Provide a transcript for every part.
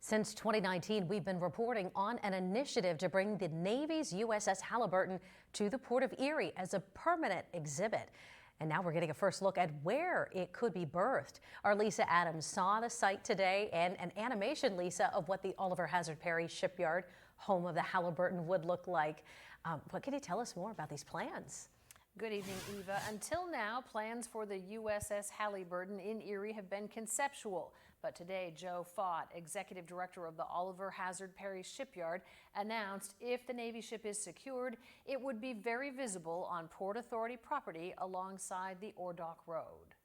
Since 2019, we've been reporting on an initiative to bring the Navy's USS Halyburton to the Port of Erie as a permanent exhibit. And now we're getting a first look at where it could be berthed. Our Lisa Adams saw the site today and an animation, Lisa, of what the Oliver Hazard Perry shipyard, home of the Halyburton, would look like. What can you tell us more about these plans? Good evening, Eva. Until now, plans for the U.S.S. Halyburton in Erie have been conceptual. But today, Joe Fott, executive director of the Oliver Hazard Perry shipyard, announced if the Navy ship is secured, it would be very visible on Port Authority property alongside the Ordock Road.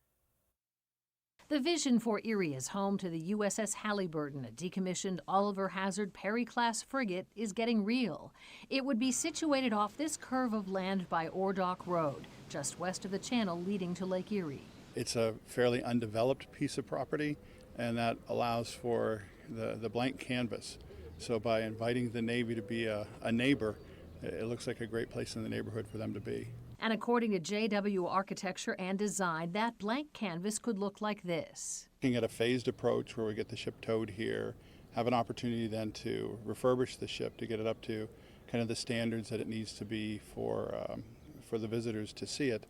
The vision for Erie as home to the U.S.S. Halyburton, a decommissioned Oliver Hazard Perry-class frigate, is getting real. It would be situated off this curve of land by Ordock Road, just west of the channel leading to Lake Erie. It's a fairly undeveloped piece of property, and that allows for the blank canvas. So by inviting the Navy to be a neighbor, it looks like a great place in the neighborhood for them to be. And according to JW Architecture and Design, that blank canvas could look like this. Looking at a phased approach where we get the ship towed here, have an opportunity then to refurbish the ship to get it up to kind of the standards that it needs to be for the visitors to see it.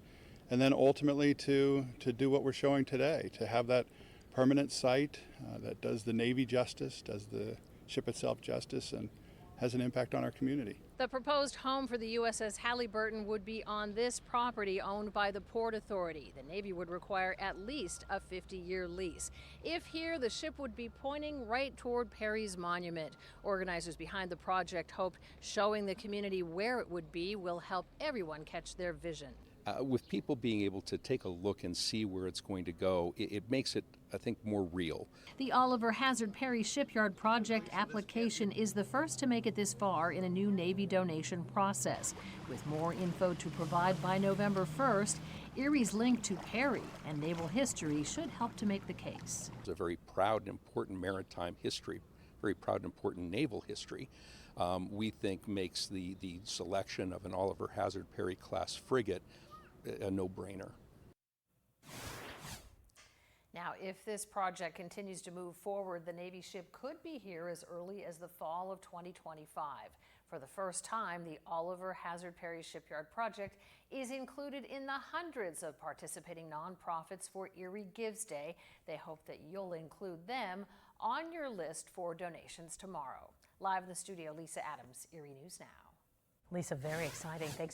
And then ultimately to do what we're showing today, to have that permanent site that does the Navy justice, does the ship itself justice, and has an impact on our community. The proposed home for the USS Halyburton would be on this property owned by the Port Authority. The Navy would require at least a 50-year lease. If here, the ship would be pointing right toward Perry's monument. Organizers behind the project hoped showing the community where it would be will help everyone catch their vision. With people being able to take a look and see where it's going to go, it makes it, I think, more real. The Oliver Hazard Perry Shipyard project application is the first to make it this far in a new Navy donation process. With more info to provide by November 1st, Erie's link to Perry and naval history should help to make the case. It's a very proud and important maritime history, very proud and important naval history. We think makes the selection of an Oliver Hazard Perry class frigate a no-brainer. Now, if this project continues to move forward, the Navy ship could be here as early as the fall of 2025. For the first time, the Oliver Hazard Perry Shipyard project is included in the hundreds of participating nonprofits for Erie Gives Day. They hope that you'll include them on your list for donations tomorrow. Live in the studio, Lisa Adams, Erie News Now. Lisa, very exciting. Thanks for